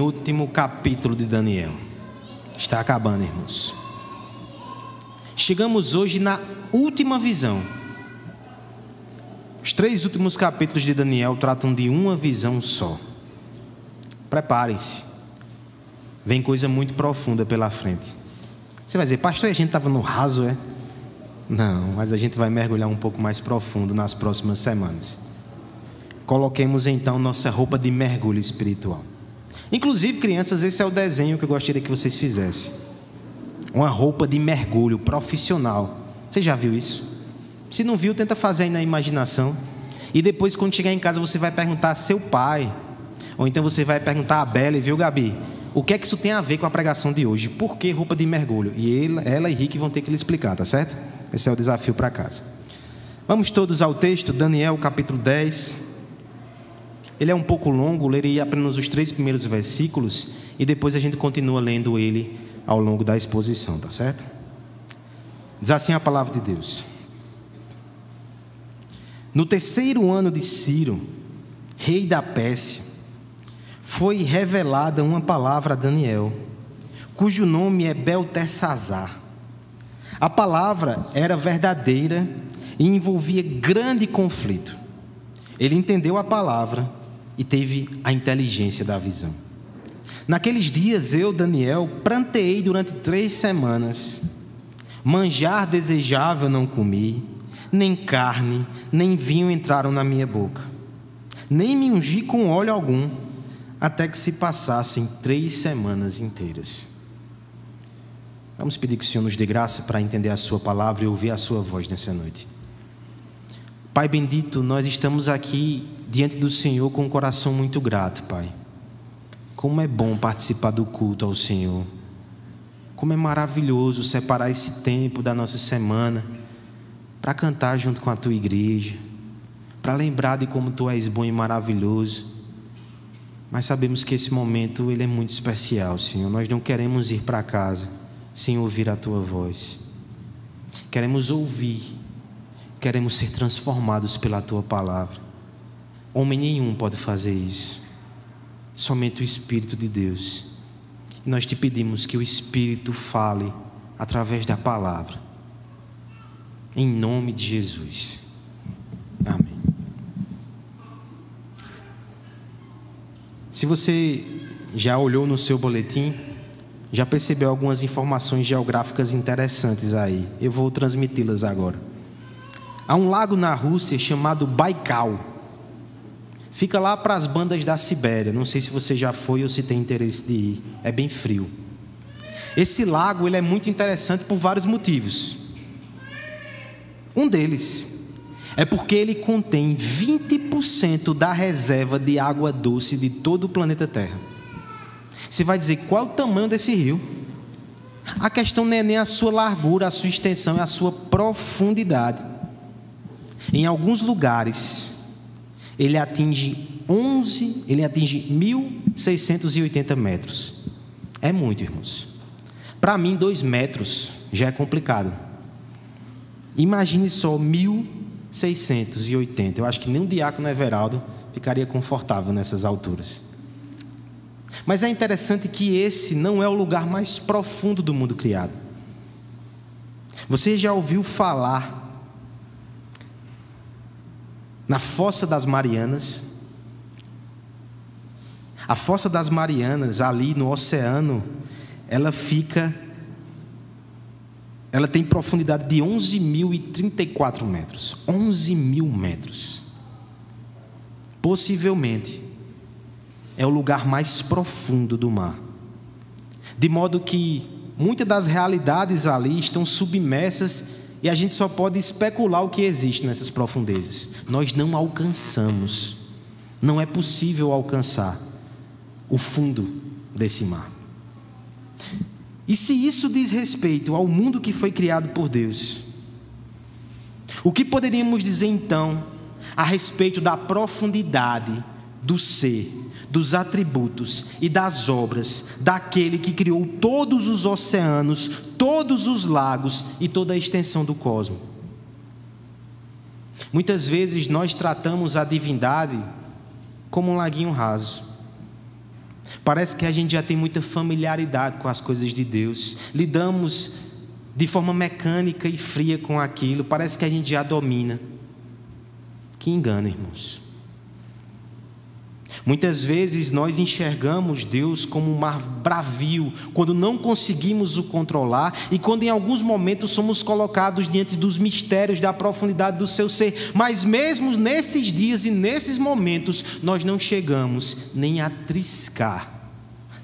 penúltimo capítulo de Daniel. Está acabando, irmãos. Chegamos hoje na última visão. Os 3 últimos capítulos de Daniel tratam de uma visão só. Preparem-se. Vem coisa muito profunda pela frente. Você vai dizer, pastor, a gente estava no raso, é? Não, mas a gente vai mergulhar um pouco mais profundo nas próximas semanas. Coloquemos então nossa roupa de mergulho espiritual. Inclusive, crianças, esse é o desenho que eu gostaria que vocês fizessem. Uma roupa de mergulho profissional. Você já viu isso? Se não viu, tenta fazer aí na imaginação. E depois, quando chegar em casa, você vai perguntar a seu pai. Ou então você vai perguntar a Bela, viu, Gabi? O que é que isso tem a ver com a pregação de hoje? Por que roupa de mergulho? E ela e Rick vão ter que lhe explicar, tá certo? Esse é o desafio para casa. Vamos todos ao texto, Daniel capítulo 10. Ele é um pouco longo, lerei apenas os 3 primeiros versículos e depois a gente continua lendo ele ao longo da exposição, tá certo? Diz assim a palavra de Deus. No 3º ano de Ciro, rei da Pérsia, foi revelada uma palavra a Daniel, cujo nome é Beltesazar. A palavra era verdadeira e envolvia grande conflito. Ele entendeu a palavra e teve a inteligência da visão. Naqueles dias eu, Daniel, pranteei durante 3 semanas. Manjar desejável não comi, nem carne, nem vinho entraram na minha boca. Nem me ungi com óleo algum, até que se passassem 3 semanas inteiras. Vamos pedir que o Senhor nos dê graça para entender a sua palavra e ouvir a sua voz nessa noite. Pai bendito, nós estamos aqui diante do Senhor com um coração muito grato, Pai. Como é bom participar do culto ao Senhor. Como é maravilhoso separar esse tempo da nossa semana para cantar junto com a Tua igreja, para lembrar de como Tu és bom e maravilhoso. Mas sabemos que esse momento ele é muito especial, Senhor. Nós não queremos ir para casa sem ouvir a Tua voz. Queremos ouvir, queremos ser transformados pela Tua palavra. Homem nenhum pode fazer isso, somente o Espírito de Deus. E nós te pedimos que o Espírito fale através da palavra, em nome de Jesus. Amém. Se você já olhou no seu boletim, já percebeu algumas informações geográficas interessantes aí. Eu vou transmiti-las agora. Há um lago na Rússia chamado Baikal. Fica lá para as bandas da Sibéria. Não sei se você já foi ou se tem interesse de ir. É bem frio. Esse lago ele é muito interessante por vários motivos. Um deles é porque ele contém 20% da reserva de água doce de todo o planeta Terra. Você vai dizer, qual é o tamanho desse rio? A questão não é nem a sua largura, a sua extensão, é a sua profundidade. Em alguns lugares, ele atinge 1.680 metros. É muito, irmãos. Para mim, 2 metros já é complicado. Imagine só 1.680. Eu acho que nem o diácono Everaldo ficaria confortável nessas alturas. Mas é interessante que esse não é o lugar mais profundo do mundo criado. Você já ouviu falar na Fossa das Marianas? A Fossa das Marianas, ali no oceano, ela tem profundidade de 11.034 metros. 11.000 metros. Possivelmente é o lugar mais profundo do mar. De modo que muitas das realidades ali estão submersas e a gente só pode especular o que existe nessas profundezas. Nós não alcançamos. Não é possível alcançar o fundo desse mar. E se isso diz respeito ao mundo que foi criado por Deus, o que poderíamos dizer então a respeito da profundidade do ser, dos atributos e das obras daquele que criou todos os oceanos, todos os lagos e toda a extensão do cosmos? Muitas vezes nós tratamos a divindade como um laguinho raso. Parece que a gente já tem muita familiaridade com as coisas de Deus. Lidamos de forma mecânica e fria com aquilo. Parece que a gente já domina. Que engano, irmãos. Muitas vezes nós enxergamos Deus como um mar bravio, quando não conseguimos o controlar e quando em alguns momentos somos colocados diante dos mistérios da profundidade do seu ser. Mas mesmo nesses dias e nesses momentos, nós não chegamos nem a triscar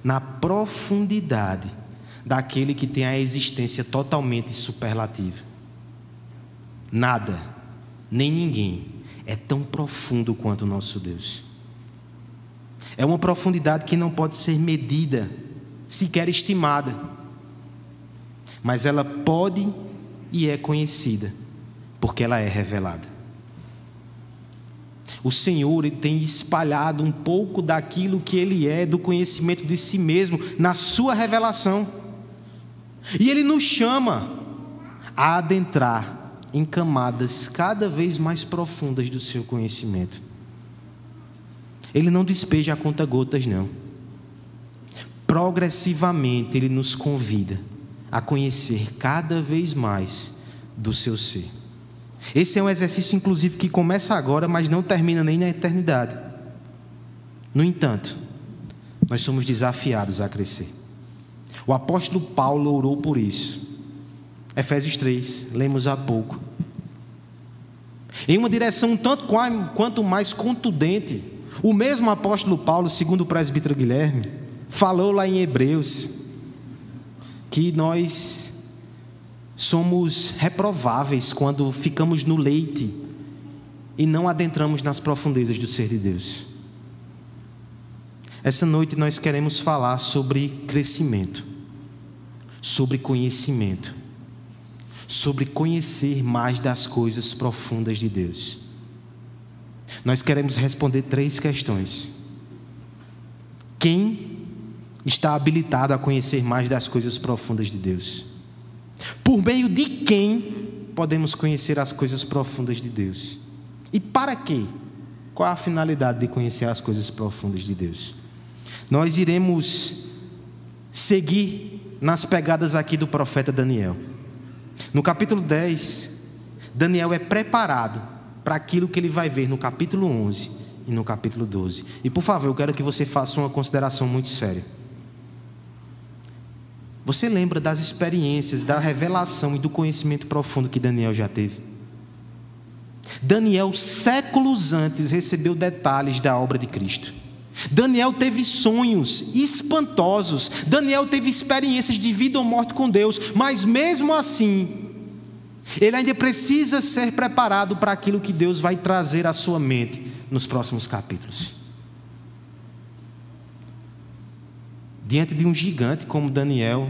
na profundidade daquele que tem a existência totalmente superlativa. Nada, nem ninguém é tão profundo quanto o nosso Deus. É uma profundidade que não pode ser medida, sequer estimada. Mas ela pode e é conhecida, porque ela é revelada. O Senhor, Ele tem espalhado um pouco daquilo que Ele é, do conhecimento de si mesmo, na sua revelação. E Ele nos chama a adentrar em camadas cada vez mais profundas do seu conhecimento. Ele não despeja a conta-gotas, não. Progressivamente Ele nos convida a conhecer cada vez mais do seu ser. Esse é um exercício, inclusive, que começa agora, mas não termina nem na eternidade. No entanto, nós somos desafiados a crescer. O apóstolo Paulo orou por isso. Efésios 3, lemos há pouco. Em uma direção tanto quanto mais contundente, o mesmo apóstolo Paulo, segundo o presbítero Guilherme, falou lá em Hebreus que nós somos reprováveis quando ficamos no leite e não adentramos nas profundezas do ser de Deus. Essa noite nós queremos falar sobre crescimento, sobre conhecimento, sobre conhecer mais das coisas profundas de Deus. Nós queremos responder 3 questões. Quem está habilitado a conhecer mais das coisas profundas de Deus? Por meio de quem podemos conhecer as coisas profundas de Deus? E para quê? Qual é a finalidade de conhecer as coisas profundas de Deus? Nós iremos seguir nas pegadas aqui do profeta Daniel. No capítulo 10, Daniel é preparado para aquilo que ele vai ver no capítulo 11 e no capítulo 12. E por favor, eu quero que você faça uma consideração muito séria. Você lembra das experiências, da revelação e do conhecimento profundo que Daniel já teve? Daniel, séculos antes, recebeu detalhes da obra de Cristo. Daniel teve sonhos espantosos. Daniel teve experiências de vida ou morte com Deus. Mas mesmo assim, ele ainda precisa ser preparado para aquilo que Deus vai trazer à sua mente nos próximos capítulos. Diante de um gigante como Daniel,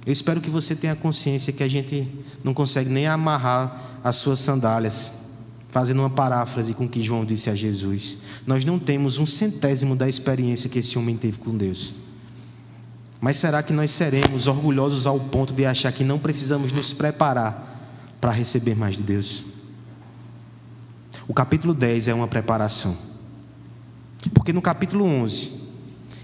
eu espero que você tenha consciência que a gente não consegue nem amarrar as suas sandálias, fazendo uma paráfrase com o que João disse a Jesus. Nós não temos 1/100º da experiência que esse homem teve com Deus. Mas será que nós seremos orgulhosos ao ponto de achar que não precisamos nos preparar para receber mais de Deus? O capítulo 10 é uma preparação, porque no capítulo 11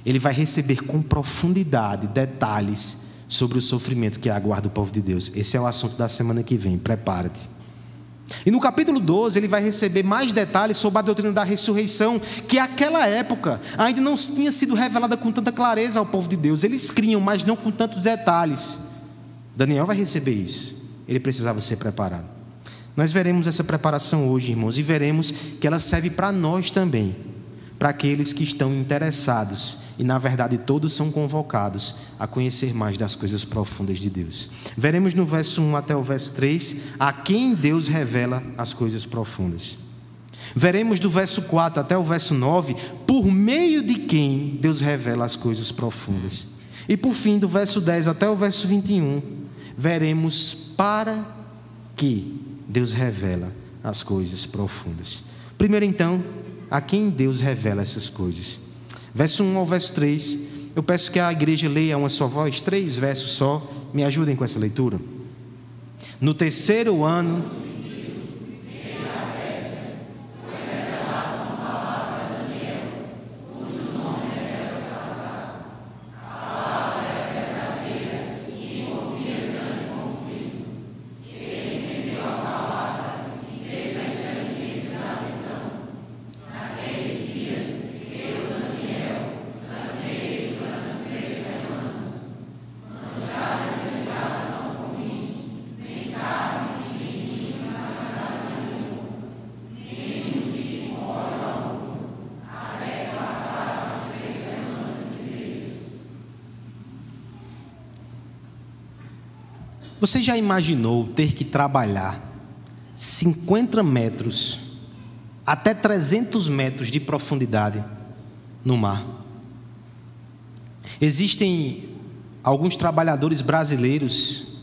ele vai receber com profundidade detalhes sobre o sofrimento que aguarda o povo de Deus. Esse é o assunto da semana que vem, prepara-te. E no capítulo 12 ele vai receber mais detalhes sobre a doutrina da ressurreição, que naquela época ainda não tinha sido revelada com tanta clareza ao povo de Deus. Eles criam, mas não com tantos detalhes. Daniel vai receber isso. Ele precisava ser preparado. Nós veremos essa preparação hoje, irmãos, e veremos que ela serve para nós também, para aqueles que estão interessados, e na verdade todos são convocados a conhecer mais das coisas profundas de Deus. Veremos no verso 1 até o verso 3, a quem Deus revela as coisas profundas. Veremos do verso 4 até o verso 9, por meio de quem Deus revela as coisas profundas. E por fim, do verso 10 até o verso 21, veremos para que Deus revela as coisas profundas. Primeiro então, a quem Deus revela essas coisas. Verso 1 ao verso 3, eu peço que a igreja leia uma só voz, 3 versos só, me ajudem com essa leitura. No 3º ano... Você já imaginou ter que trabalhar 50 metros até 300 metros de profundidade no mar? Existem alguns trabalhadores brasileiros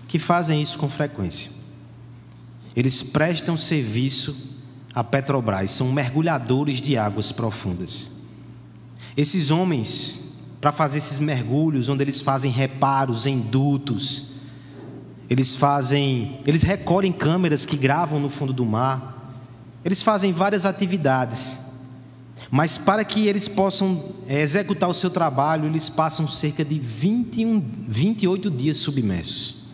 que fazem isso com frequência. Eles prestam serviço à Petrobras, são mergulhadores de águas profundas. Esses homens, para fazer esses mergulhos, onde eles fazem reparos em dutos, eles recolhem câmeras que gravam no fundo do mar, eles fazem várias atividades, mas para que eles possam executar o seu trabalho, eles passam cerca de 28 dias submersos,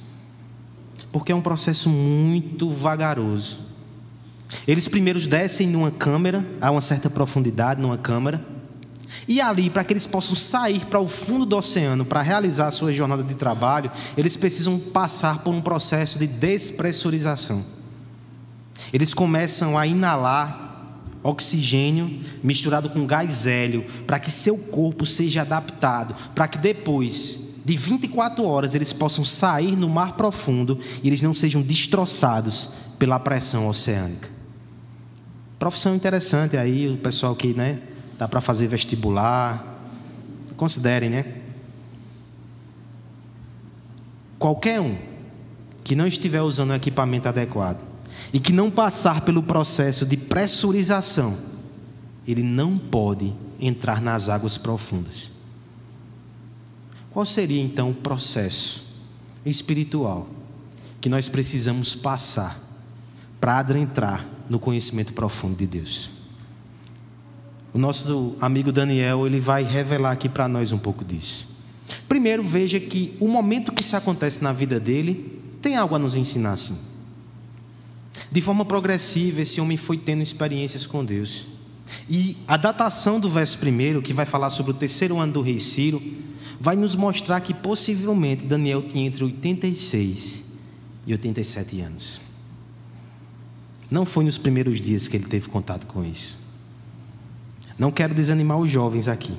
porque é um processo muito vagaroso. Eles primeiro descem numa câmara, a uma certa profundidade, numa câmara, e ali, para que eles possam sair para o fundo do oceano, para realizar a sua jornada de trabalho, eles precisam passar por um processo de despressurização. Eles começam a inalar oxigênio misturado com gás hélio, para que seu corpo seja adaptado, para que depois de 24 horas eles possam sair no mar profundo e eles não sejam destroçados pela pressão oceânica. Profissão interessante aí, o pessoal que, dá para fazer vestibular, considerem, Qualquer um que não estiver usando o equipamento adequado e que não passar pelo processo de pressurização, ele não pode entrar nas águas profundas. Qual seria então o processo espiritual que nós precisamos passar para adentrar no conhecimento profundo de Deus? O nosso amigo Daniel, ele vai revelar aqui para nós um pouco disso. Primeiro, veja que o momento que isso acontece na vida dele tem algo a nos ensinar, sim. De forma progressiva, esse homem foi tendo experiências com Deus. E a datação do verso 1, que vai falar sobre o 3º ano do rei Ciro, vai nos mostrar que possivelmente Daniel tinha entre 86 e 87 anos. Não foi nos primeiros dias que ele teve contato com isso. Não quero desanimar os jovens aqui,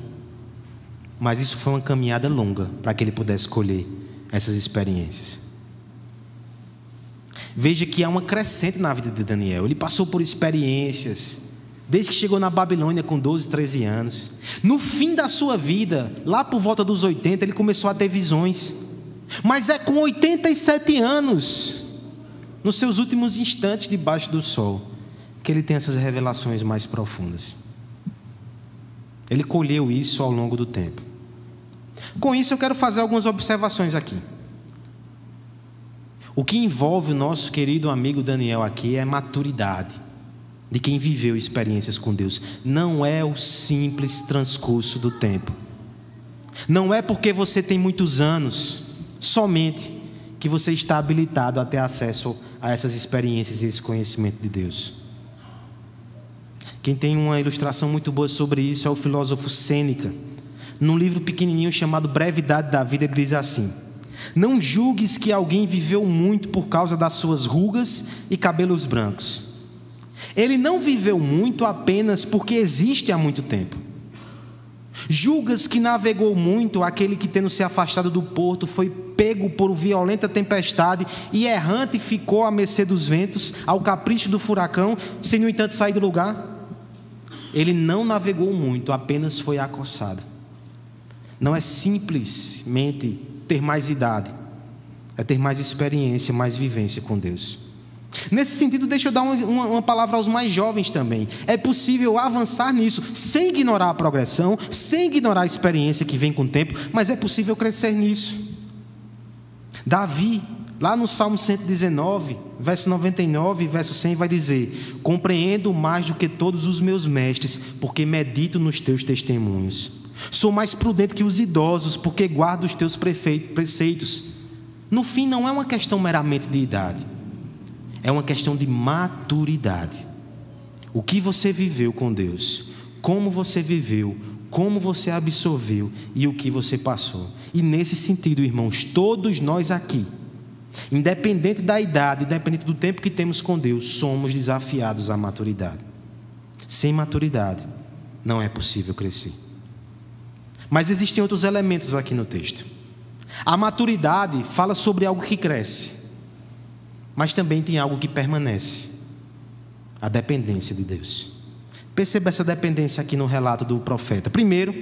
mas isso foi uma caminhada longa para que ele pudesse colher essas experiências. Veja que há uma crescente na vida de Daniel. Ele passou por experiências desde que chegou na Babilônia com 12, 13 anos. No fim da sua vida, lá por volta dos 80, ele começou a ter visões. Mas é com 87 anos, nos seus últimos instantes debaixo do sol, que ele tem essas revelações mais profundas. Ele colheu isso ao longo do tempo. Com isso eu quero fazer algumas observações aqui. O que envolve o nosso querido amigo Daniel aqui é maturidade de quem viveu experiências com Deus. Não é o simples transcurso do tempo. Não é porque você tem muitos anos somente que você está habilitado a ter acesso a essas experiências e esse conhecimento de Deus. Quem tem uma ilustração muito boa sobre isso é o filósofo Sêneca. Num livro pequenininho chamado Brevidade da Vida, ele diz assim: não julgues que alguém viveu muito por causa das suas rugas e cabelos brancos. Ele não viveu muito apenas porque existe há muito tempo. Julgas que navegou muito aquele que, tendo se afastado do porto, foi pego por violenta tempestade e errante ficou à mercê dos ventos, ao capricho do furacão, sem no entanto sair do lugar? Ele não navegou muito, apenas foi acossado. Não é simplesmente ter mais idade, é ter mais experiência, mais vivência com Deus. Nesse sentido, deixa eu dar uma palavra aos mais jovens também. É possível avançar nisso, sem ignorar a progressão, sem ignorar a experiência que vem com o tempo, mas é possível crescer nisso. Davi, lá no Salmo 119, verso 99 e verso 100, vai dizer: compreendo mais do que todos os meus mestres, porque medito nos teus testemunhos. Sou mais prudente que os idosos, porque guardo os teus preceitos. No fim, não é uma questão meramente de idade, é uma questão de maturidade. O que você viveu com Deus, como você viveu, como você absorveu e o que você passou. E nesse sentido, irmãos, todos nós aqui, independente da idade, independente do tempo que temos com Deus, somos desafiados à maturidade. Sem maturidade, não é possível crescer. Mas existem outros elementos aqui no texto. A maturidade fala sobre algo que cresce, mas também tem algo que permanece: a dependência de Deus. Perceba essa dependência aqui no relato do profeta. Primeiro,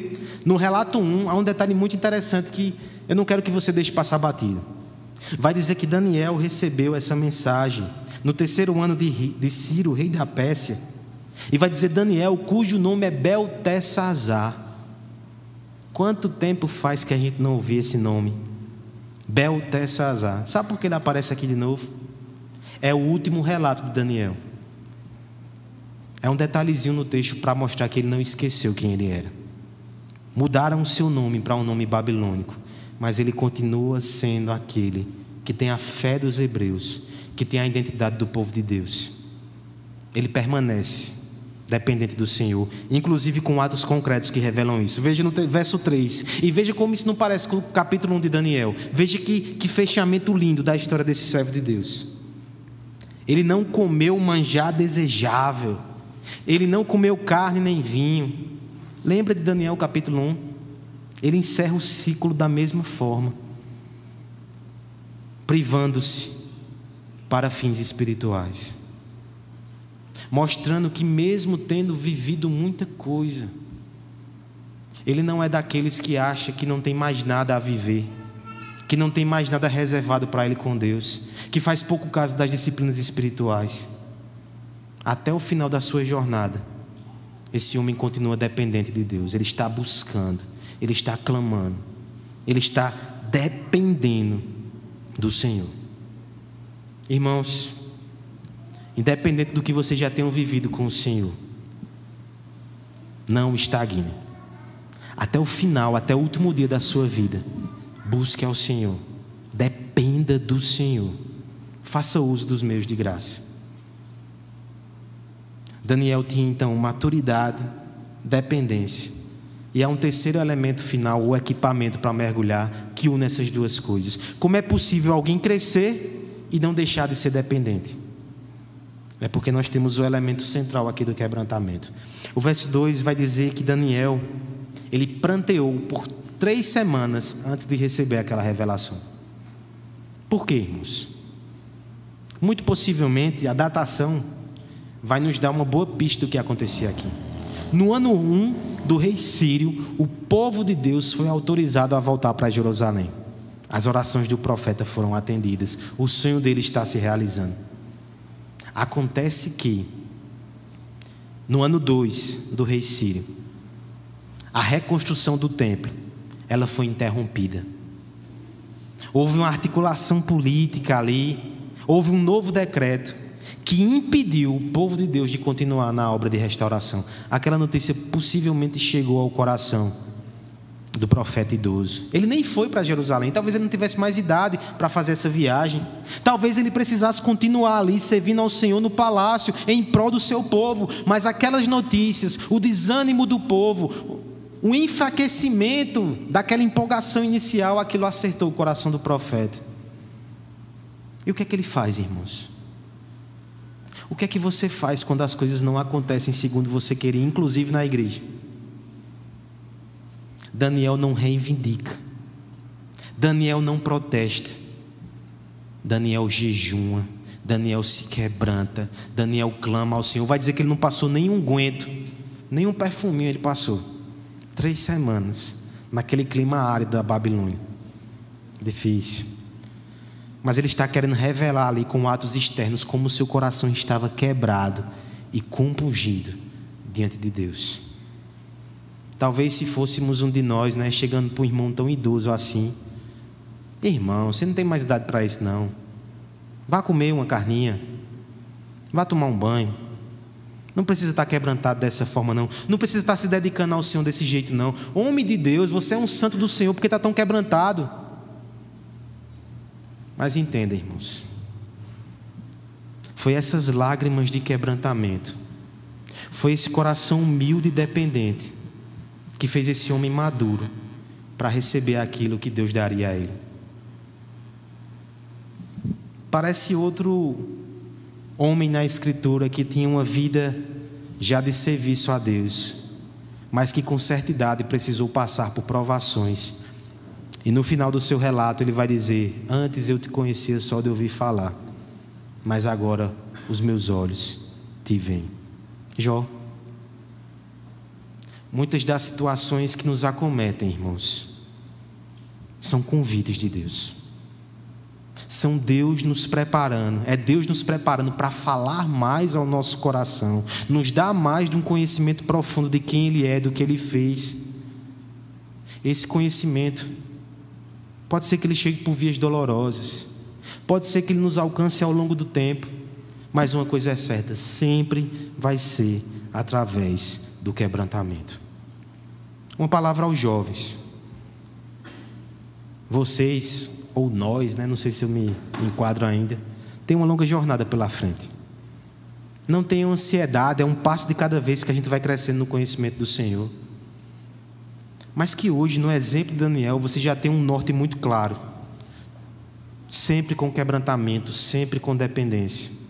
no relato 1, há um detalhe muito interessante que eu não quero que você deixe passar batido. Vai dizer que Daniel recebeu essa mensagem no 3º ano de Ciro, rei da Pérsia. E vai dizer Daniel, cujo nome é Beltesazar. Quanto tempo faz que a gente não ouvia esse nome? Beltesazar. Sabe por que ele aparece aqui de novo? É o último relato de Daniel. É um detalhezinho no texto para mostrar que ele não esqueceu quem ele era. Mudaram o seu nome para um nome babilônico, mas ele continua sendo aquele que tem a fé dos hebreus, que tem a identidade do povo de Deus. Ele permanece dependente do Senhor, inclusive com atos concretos que revelam isso. Veja no verso 3, e veja como isso não parece com o capítulo 1 de Daniel. Veja que fechamento lindo da história desse servo de Deus. Ele não comeu manjar desejável, ele não comeu carne nem vinho. Lembra de Daniel capítulo 1? Ele encerra o ciclo da mesma forma, privando-se para fins espirituais, mostrando que mesmo tendo vivido muita coisa, ele não é daqueles que acha que não tem mais nada a viver, que não tem mais nada reservado para ele com Deus, que faz pouco caso das disciplinas espirituais. Até o final da sua jornada, esse homem continua dependente de Deus. Ele está buscando, ele está clamando, ele está dependendo do Senhor. Irmãos, independente do que vocês já tenham vivido com o Senhor, não estagne. Até o final, até o último dia da sua vida, busque ao Senhor, dependa do Senhor, faça uso dos meios de graça. Daniel tinha então maturidade, dependência, e há um terceiro elemento final, o equipamento para mergulhar, que une essas duas coisas. Como é possível alguém crescer e não deixar de ser dependente? É porque nós temos o elemento central aqui do quebrantamento. O verso 2 vai dizer que Daniel, ele pranteou por 3 semanas antes de receber aquela revelação. Por quê, irmãos? Muito possivelmente a datação vai nos dar uma boa pista do que acontecia aqui. No ano 1 do rei Sírio, o povo de Deus foi autorizado a voltar para Jerusalém. As orações do profeta foram atendidas, o sonho dele está se realizando. Acontece que, no ano 2 do rei Sírio, a reconstrução do templo, ela foi interrompida. Houve uma articulação política ali, houve um novo decreto que impediu o povo de Deus de continuar na obra de restauração. Aquela notícia possivelmente chegou ao coração do profeta idoso. Ele nem foi para Jerusalém, talvez ele não tivesse mais idade para fazer essa viagem. Talvez ele precisasse continuar ali, servindo ao Senhor no palácio, em prol do seu povo. Mas aquelas notícias, o desânimo do povo, o enfraquecimento daquela empolgação inicial, aquilo acertou o coração do profeta. E o que é que ele faz, irmãos? O que é que você faz quando as coisas não acontecem segundo você queria, inclusive na igreja? Daniel não reivindica, Daniel não protesta, Daniel jejuma, Daniel se quebranta, Daniel clama ao Senhor. Vai dizer que ele não passou nenhum unguento, nenhum perfuminho ele passou. 3 semanas naquele clima árido da Babilônia. Difícil. Mas ele está querendo revelar ali com atos externos como o seu coração estava quebrado e compungido diante de Deus. Talvez se fôssemos um de nós, chegando para um irmão tão idoso assim: irmão, você não tem mais idade para isso não. Vá comer uma carninha, vá tomar um banho. Não precisa estar quebrantado dessa forma não. Não precisa estar se dedicando ao Senhor desse jeito não. Homem de Deus, você é um santo do Senhor, porque está tão quebrantado? Mas entenda, irmãos, foi essas lágrimas de quebrantamento, foi esse coração humilde e dependente que fez esse homem maduro para receber aquilo que Deus daria a ele. Parece outro homem na Escritura que tinha uma vida já de serviço a Deus, mas que com certa idade precisou passar por provações E no final do seu relato ele vai dizer: antes eu te conhecia só de ouvir falar, mas agora os meus olhos te veem. Jó. Muitas das situações que nos acometem, irmãos, são convites de Deus. São Deus nos preparando, é Deus nos preparando para falar mais ao nosso coração, nos dar mais de um conhecimento profundo de quem Ele é, do que Ele fez. Esse conhecimento pode ser que ele chegue por vias dolorosas, pode ser que ele nos alcance ao longo do tempo, mas uma coisa é certa: sempre vai ser através do quebrantamento. Uma palavra aos jovens. Vocês, ou nós, não sei se eu me enquadro ainda, tem uma longa jornada pela frente. Não tenham ansiedade, é um passo de cada vez que a gente vai crescendo no conhecimento do Senhor. Mas que hoje, no exemplo de Daniel, você já tem um norte muito claro. Sempre com quebrantamento, sempre com dependência.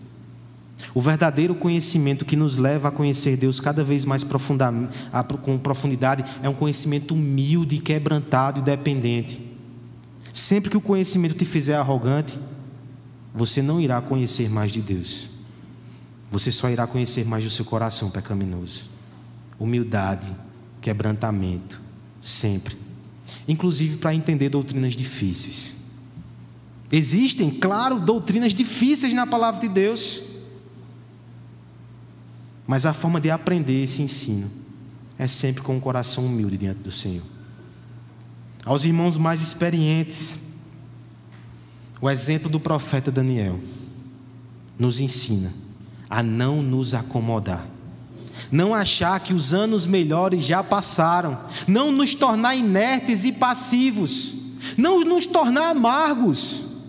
O verdadeiro conhecimento que nos leva a conhecer Deus cada vez mais com profundidade é um conhecimento humilde, quebrantado e dependente. Sempre que o conhecimento te fizer arrogante, você não irá conhecer mais de Deus. Você só irá conhecer mais do seu coração pecaminoso. Humildade, quebrantamento, sempre. Inclusive para entender doutrinas difíceis. Existem, claro, doutrinas difíceis na palavra de Deus. Mas a forma de aprender esse ensino é sempre com um coração humilde diante do Senhor. Aos irmãos mais experientes, o exemplo do profeta Daniel nos ensina a não nos acomodar, não achar que os anos melhores já passaram, não nos tornar inertes e passivos, não nos tornar amargos,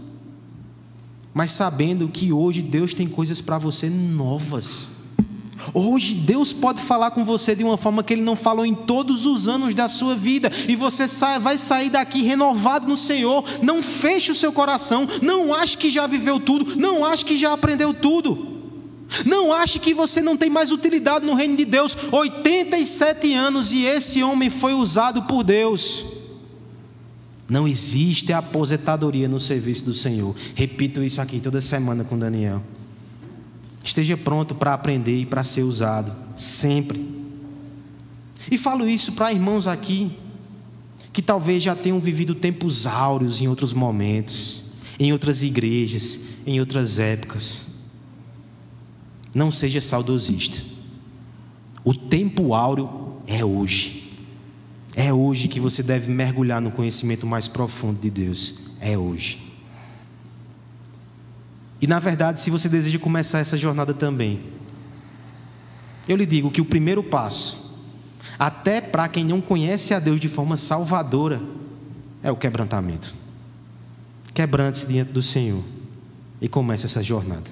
mas sabendo que hoje Deus tem coisas para você novas. Hoje Deus pode falar com você de uma forma que Ele não falou em todos os anos da sua vida, e você vai sair daqui renovado no Senhor. Não feche o seu coração, não ache que já viveu tudo, não ache que já aprendeu tudo, não ache que você não tem mais utilidade no reino de Deus. 87 anos e esse homem foi usado por Deus. Não existe aposentadoria no serviço do Senhor. Repito isso aqui toda semana com Daniel. Esteja pronto para aprender e para ser usado, sempre. E falo isso para irmãos aqui, que talvez já tenham vivido tempos áureos em outros momentos, em outras igrejas, em outras épocas. Não seja saudosista. O tempo áureo é hoje. É hoje que você deve mergulhar no conhecimento mais profundo de Deus. É hoje. E na verdade, se você deseja começar essa jornada também, eu lhe digo que o primeiro passo, até para quem não conhece a Deus de forma salvadora, é o quebrantamento. Quebrante-se diante do Senhor e comece essa jornada.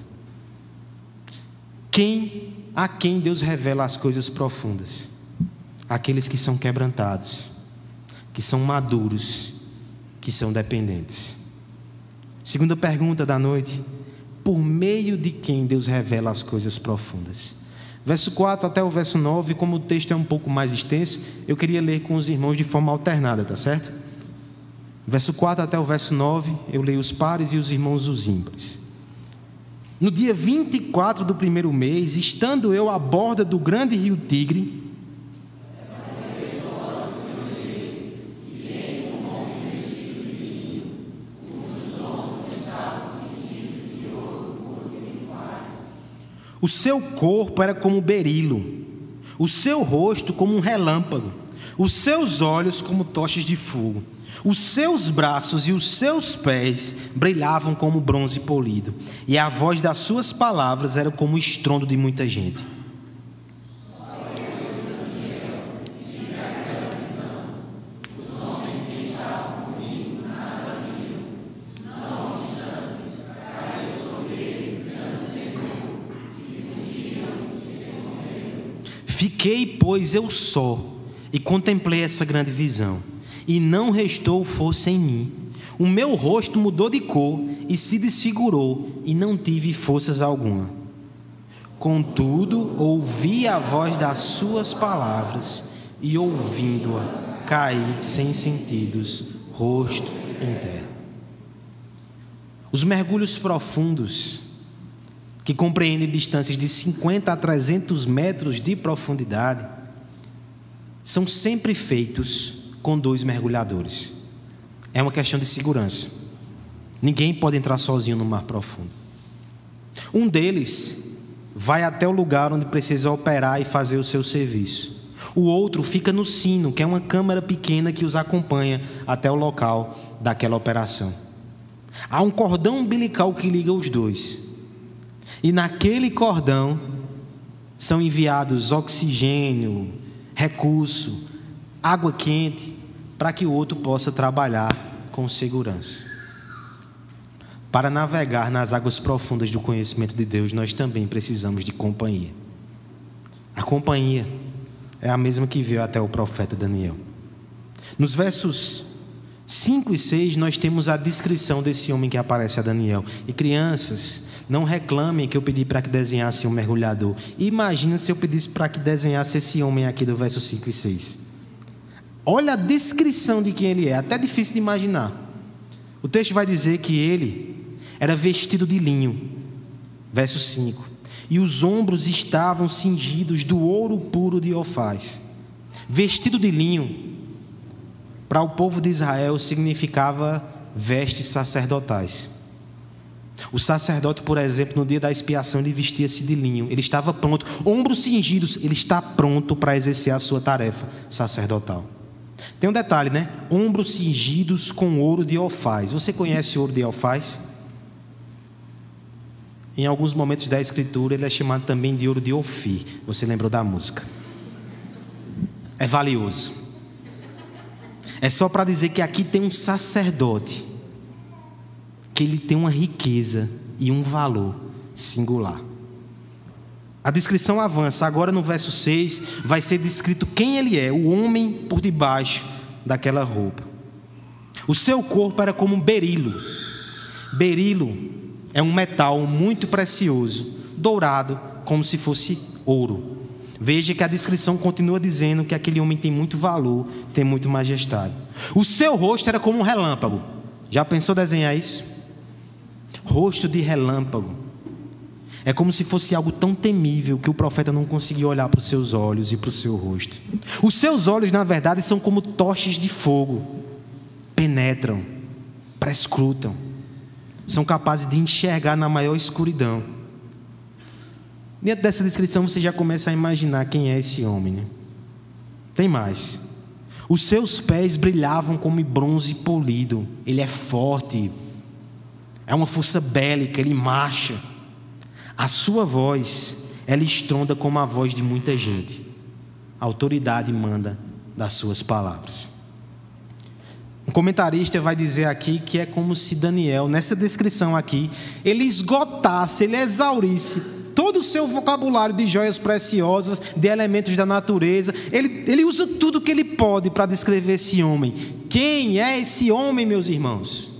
A quem Deus revela as coisas profundas? Aqueles que são quebrantados, que são maduros, que são dependentes. Segunda pergunta da noite: por meio de quem Deus revela as coisas profundas? Verso 4 até o verso 9, como o texto é um pouco mais extenso, eu queria ler com os irmãos de forma alternada, tá certo? Verso 4 até o verso 9, eu leio os pares e os irmãos os ímpares. No dia 24 do primeiro mês, estando eu à borda do grande rio Tigre, o seu corpo era como berilo, o seu rosto como um relâmpago, os seus olhos como tochas de fogo, os seus braços e os seus pés brilhavam como bronze polido, e a voz das suas palavras era como o estrondo de muita gente. Fiquei, pois, eu só, e contemplei essa grande visão, e não restou força em mim. O meu rosto mudou de cor e se desfigurou, e não tive forças alguma. Contudo, ouvi a voz das suas palavras, e ouvindo-a, caí sem sentidos, rosto em terra. Os mergulhos profundos, que compreendem distâncias de 50 a 300 metros de profundidade, são sempre feitos com 2 mergulhadores. É uma questão de segurança. Ninguém pode entrar sozinho no mar profundo. Um deles vai até o lugar onde precisa operar e fazer o seu serviço. O outro fica no sino, que é uma câmara pequena que os acompanha até o local daquela operação. Há um cordão umbilical que liga os dois. E naquele cordão são enviados oxigênio, recurso, água quente, para que o outro possa trabalhar com segurança. Para navegar nas águas profundas do conhecimento de Deus, nós também precisamos de companhia. A companhia é a mesma que veio até o profeta Daniel. Nos versos 5 e 6, nós temos a descrição desse homem que aparece a Daniel. E crianças, não reclamem que eu pedi para que desenhasse um mergulhador. Imagina se eu pedisse para que desenhasse esse homem aqui do verso 5 e 6. Olha a descrição de quem ele é, até difícil de imaginar. O texto vai dizer que ele era vestido de linho, verso 5, e os ombros estavam cingidos do ouro puro de Ofaz. Vestido de linho, para o povo de Israel, significava vestes sacerdotais. O sacerdote, por exemplo, no dia da expiação, ele vestia-se de linho, ele estava pronto, ombros cingidos, ele está pronto para exercer a sua tarefa sacerdotal. Tem um detalhe, né? Ombros cingidos com ouro de Ofaz. Você conhece o ouro de Ofaz? Em alguns momentos da escritura, ele é chamado também de ouro de Ofir. Você lembrou da música? É valioso. É só para dizer que aqui tem um sacerdote, que ele tem uma riqueza e um valor singular. A descrição avança. Agora no verso 6 vai ser descrito quem ele é, o homem por debaixo daquela roupa. O seu corpo era como um berilo. Berilo é um metal muito precioso, dourado, como se fosse ouro. Veja que a descrição continua dizendo que aquele homem tem muito valor, tem muito majestade. O seu rosto era como um relâmpago. Já pensou desenhar isso? Rosto de relâmpago. É como se fosse algo tão temível que o profeta não conseguia olhar para os seus olhos e para o seu rosto. Os seus olhos, na verdade, são como tochas de fogo. Penetram, prescrutam. São capazes de enxergar na maior escuridão. Dentro dessa descrição você já começa a imaginar quem é esse homem, né? Tem mais. Os seus pés brilhavam como bronze polido. Ele é forte. É uma força bélica, ele marcha. A sua voz, ela estronda como a voz de muita gente. A autoridade manda das suas palavras. Um comentarista vai dizer aqui que é como se Daniel, nessa descrição aqui, ele esgotasse, ele exaurisse todo o seu vocabulário de joias preciosas, de elementos da natureza. Ele usa tudo que ele pode para descrever esse homem. Quem é esse homem, meus irmãos?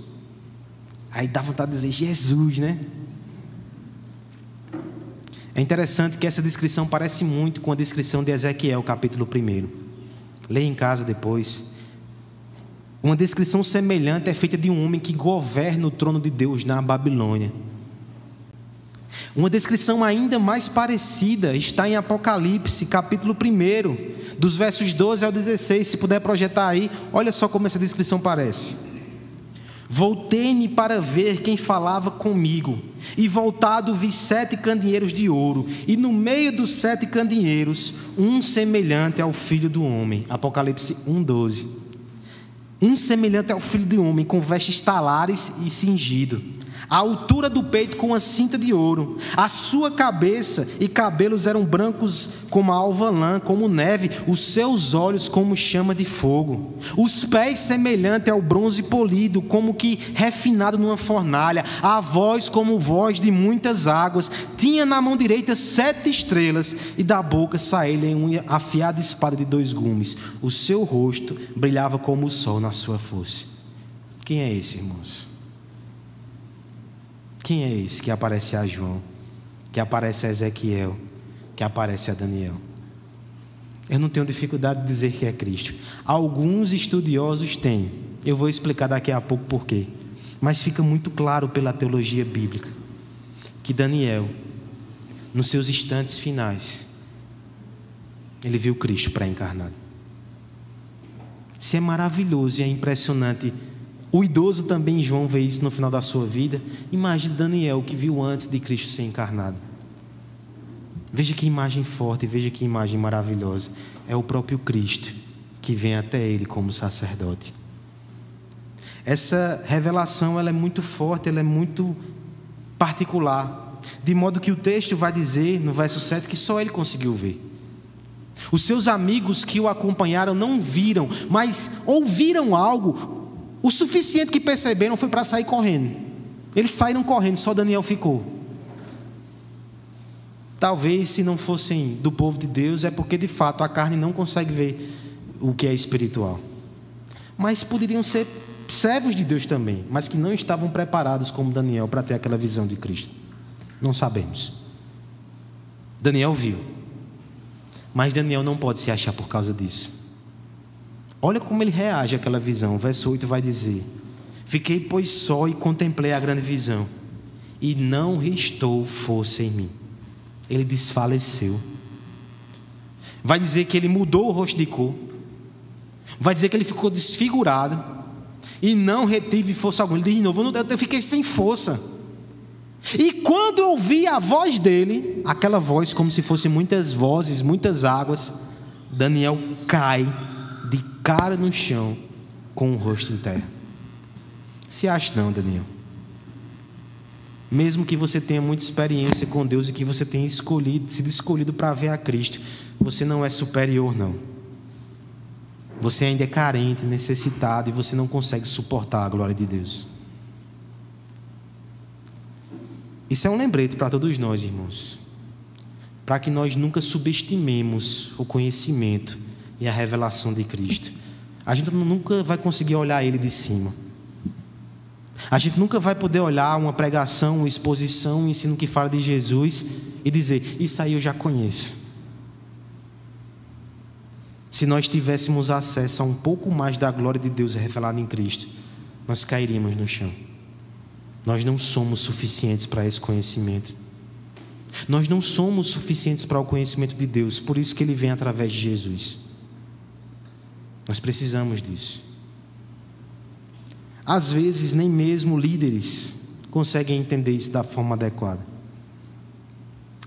Aí dá vontade de dizer Jesus, né? É interessante que essa descrição parece muito com a descrição de Ezequiel, capítulo 1. Leia em casa depois. Uma descrição semelhante é feita de um homem que governa o trono de Deus na Babilônia. Uma descrição ainda mais parecida está em Apocalipse, capítulo 1, dos versos 12 ao 16. Se puder projetar aí, olha só como essa descrição parece. Voltei-me para ver quem falava comigo, e voltado vi 7 candeeiros de ouro, e no meio dos 7 candeeiros, um semelhante ao Filho do Homem. Apocalipse 1:12. Um semelhante ao Filho do Homem, com vestes talares e cingido, a altura do peito com uma cinta de ouro. A sua cabeça e cabelos eram brancos como a alva lã, como neve, os seus olhos como chama de fogo, os pés semelhante ao bronze polido, como que refinado numa fornalha, a voz como voz de muitas águas. Tinha na mão direita 7 estrelas, e da boca saía-lhe uma afiada espada de 2 gumes. O seu rosto brilhava como o sol na sua força. Quem é esse, irmãos? Quem é esse que aparece a João, que aparece a Ezequiel, que aparece a Daniel? Eu não tenho dificuldade de dizer que é Cristo. Alguns estudiosos têm. Eu vou explicar daqui a pouco por quê. Mas fica muito claro pela teologia bíblica que Daniel, nos seus instantes finais, ele viu Cristo pré-encarnado. Isso é maravilhoso e é impressionante. O idoso também, João, vê isso no final da sua vida. Imagine Daniel, que viu antes de Cristo ser encarnado. Veja que imagem forte, veja que imagem maravilhosa. É o próprio Cristo que vem até ele como sacerdote. Essa revelação, ela é muito forte, ela é muito particular, de modo que o texto vai dizer no verso 7 que só ele conseguiu ver. Os seus amigos que o acompanharam não viram, mas ouviram algo o suficiente que perceberam foi para sair correndo. Eles saíram correndo, só Daniel ficou. Talvez, se não fossem do povo de Deus, é porque de fato a carne não consegue ver o que é espiritual. Mas poderiam ser servos de Deus também, mas que não estavam preparados como Daniel para ter aquela visão de Cristo. Não sabemos. Daniel viu, mas Daniel não pode se achar por causa disso. Olha como ele reage àquela visão. O verso 8 vai dizer: fiquei, pois, só e contemplei a grande visão, e não restou força em mim. Ele desfaleceu. Vai dizer que ele mudou o rosto de cor. Vai dizer que ele ficou desfigurado e não retive força alguma. Ele diz de novo: eu fiquei sem força. E quando eu ouvi a voz dele, aquela voz como se fosse muitas vozes, muitas águas, Daniel cai de cara no chão com o rosto em terra. Se acha não, Daniel? Mesmo que você tenha muita experiência com Deus e que você tenha sido escolhido para ver a Cristo, você não é superior, não. Você ainda é carente, necessitado, e você não consegue suportar a glória de Deus. Isso é um lembrete para todos nós, irmãos, para que nós nunca subestimemos o conhecimento e a revelação de Cristo. A gente nunca vai conseguir olhar Ele de cima. A gente nunca vai poder olhar uma pregação, uma exposição, um ensino que fala de Jesus e dizer: isso aí eu já conheço. Se nós tivéssemos acesso a um pouco mais da glória de Deus revelada em Cristo, nós cairíamos no chão. Nós não somos suficientes para esse conhecimento. Nós não somos suficientes para o conhecimento de Deus. Por isso que Ele vem através de Jesus. Nós precisamos disso. Às vezes, nem mesmo líderes conseguem entender isso da forma adequada.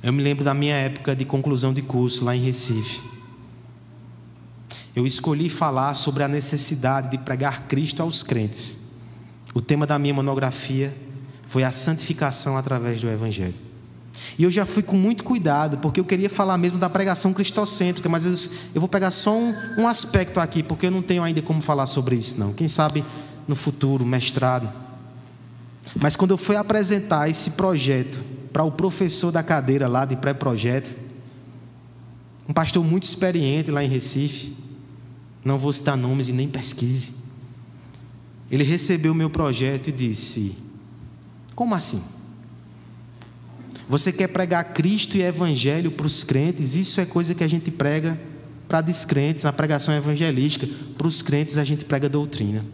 Eu me lembro da minha época de conclusão de curso lá em Recife. Eu escolhi falar sobre a necessidade de pregar Cristo aos crentes. O tema da minha monografia foi a santificação através do Evangelho. E eu já fui com muito cuidado, porque eu queria falar mesmo da pregação cristocêntrica, mas eu vou pegar só um aspecto aqui, porque eu não tenho ainda como falar sobre isso, não. Quem sabe no futuro, mestrado. Mas quando eu fui apresentar esse projeto para o professor da cadeira lá de pré-projeto, um pastor muito experiente lá em Recife, não vou citar nomes e nem pesquise, ele recebeu o meu projeto e disse: como assim? Você quer pregar Cristo e Evangelho para os crentes? Isso é coisa que a gente prega para descrentes, na pregação evangelística. Para os crentes a gente prega doutrina.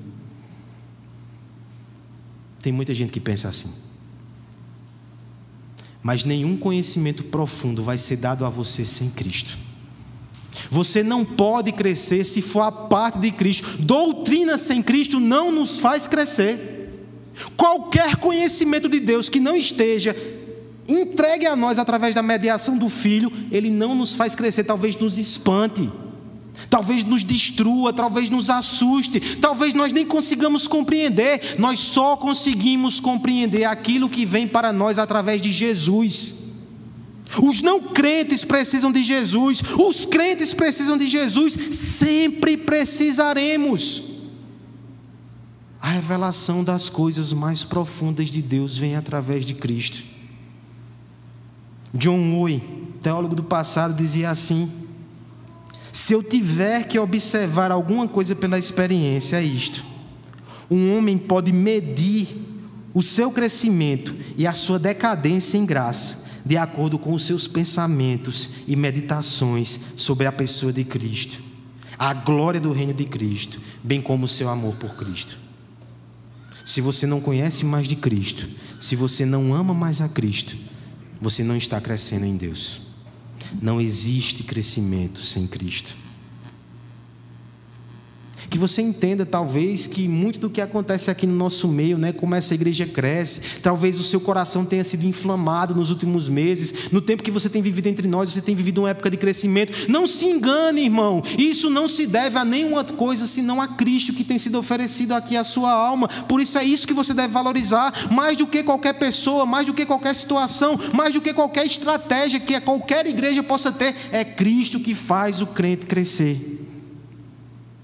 Tem muita gente que pensa assim. Mas nenhum conhecimento profundo vai ser dado a você sem Cristo. Você não pode crescer se for a parte de Cristo. Doutrina sem Cristo não nos faz crescer. Qualquer conhecimento de Deus que não esteja entregue a nós através da mediação do Filho, ele não nos faz crescer. Talvez nos espante, talvez nos destrua, talvez nos assuste, talvez nós nem consigamos compreender. Nós só conseguimos compreender aquilo que vem para nós através de Jesus. Os não crentes precisam de Jesus, os crentes precisam de Jesus, sempre precisaremos. A revelação das coisas mais profundas de Deus vem através de Cristo. John Owen, teólogo do passado, dizia assim: se eu tiver que observar alguma coisa pela experiência, é isto: um homem pode medir o seu crescimento e a sua decadência em graça de acordo com os seus pensamentos e meditações sobre a pessoa de Cristo. a glória do reino de Cristo, bem como o seu amor por Cristo. Se você não conhece mais de Cristo, se você não ama mais a Cristo, você não está crescendo em Deus. Não existe crescimento sem Cristo. Que você entenda, talvez, que muito do que acontece aqui no nosso meio, como essa igreja cresce, talvez o seu coração tenha sido inflamado nos últimos meses, no tempo que você tem vivido entre nós, você tem vivido uma época de crescimento. Não se engane, irmão, isso não se deve a nenhuma coisa, senão a Cristo que tem sido oferecido aqui à sua alma. Por isso é isso que você deve valorizar, mais do que qualquer pessoa, mais do que qualquer situação, mais do que qualquer estratégia que qualquer igreja possa ter. É Cristo que faz o crente crescer.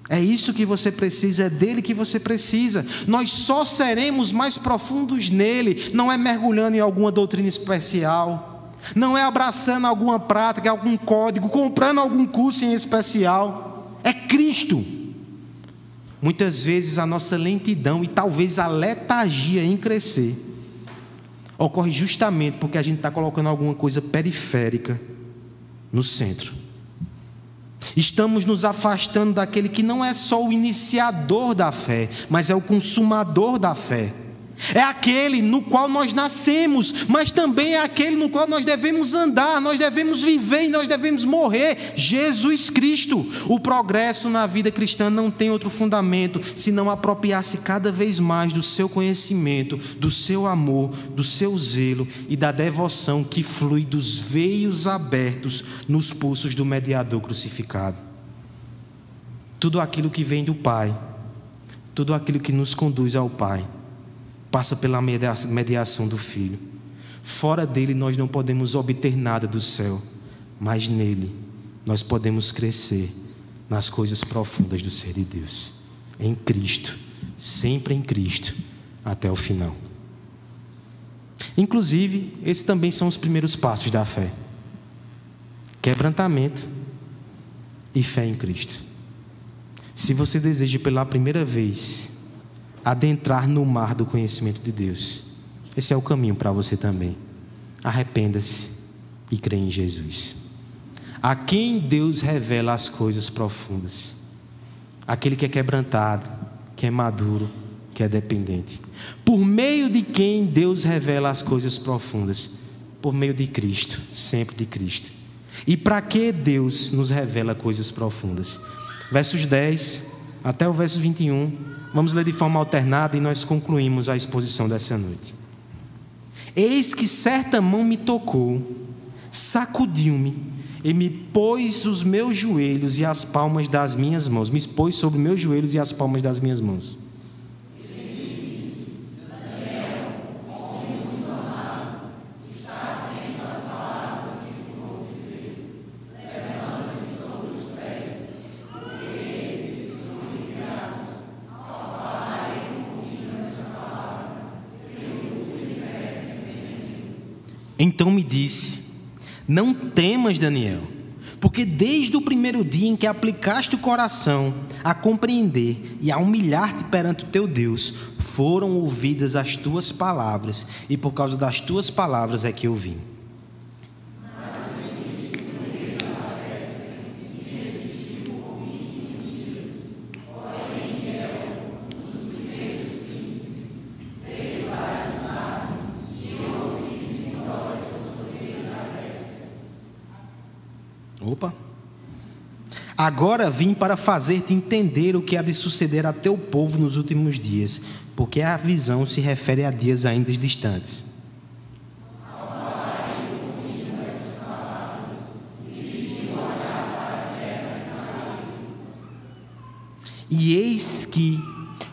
É isso que você precisa, é dele que você precisa. Nós só seremos mais profundos nele, não é mergulhando em alguma doutrina especial, não é abraçando alguma prática, algum código, comprando algum curso em especial. É Cristo. Muitas vezes a nossa lentidão e talvez a letargia em crescer ocorre justamente porque a gente está colocando alguma coisa periférica no centro. Estamos nos afastando daquele que não é só o iniciador da fé, mas é o consumador da fé. É aquele no qual nós nascemos, mas também é aquele no qual nós devemos andar, nós devemos viver e nós devemos morrer. Jesus Cristo. O progresso na vida cristã não tem outro fundamento senão apropriar-se cada vez mais do seu conhecimento, do seu amor, do seu zelo e da devoção que flui dos veios abertos nos pulsos do mediador crucificado. Tudo aquilo que vem do Pai, tudo aquilo que nos conduz ao Pai, passa pela mediação do Filho. Fora dele nós não podemos obter nada do céu, mas nele nós podemos crescer nas coisas profundas do ser de Deus. Em Cristo, sempre em Cristo, até o final. Inclusive, esses também são os primeiros passos da fé: quebrantamento e fé em Cristo. Se você deseja pela primeira vez adentrar no mar do conhecimento de Deus, esse é o caminho para você também. Arrependa-se e crê em Jesus, a quem Deus revela as coisas profundas. Aquele que é quebrantado, que é maduro, que é dependente. Por meio de quem Deus revela as coisas profundas? Por meio de Cristo, sempre de Cristo. E para que Deus nos revela coisas profundas? Versos 10 até o verso 21, vamos ler de forma alternada e nós concluímos a exposição dessa noite. Eis que certa mão me tocou, sacudiu-me e me pôs os meus joelhos e as palmas das minhas mãos. Me pôs sobre meus joelhos e as palmas das minhas mãos. Então me disse: não temas, Daniel, porque desde o primeiro dia em que aplicaste o coração a compreender e a humilhar-te perante o teu Deus, foram ouvidas as tuas palavras, e por causa das tuas palavras é que eu vim. Opa! Agora vim para fazer-te entender o que há de suceder a teu povo nos últimos dias, porque a visão se refere a dias ainda distantes. E eis que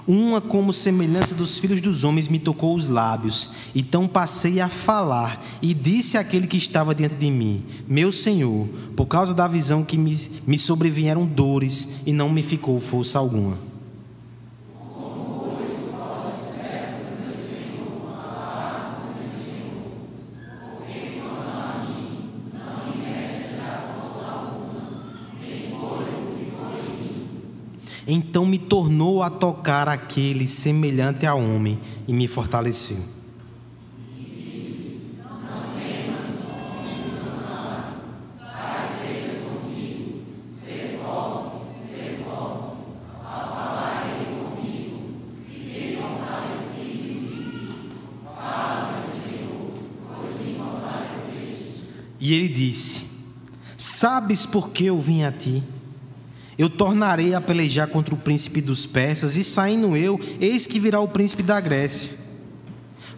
uma como semelhança dos filhos dos homens me tocou os lábios. Então passei a falar e disse àquele que estava diante de mim: meu Senhor, por causa da visão que me sobrevieram dores e não me ficou força alguma. Então me tornou a tocar aquele semelhante a homem e me fortaleceu. E ele disse: sabes por que eu vim a ti? Eu tornarei a pelejar contra o príncipe dos persas, e saindo eu, eis que virá o príncipe da Grécia.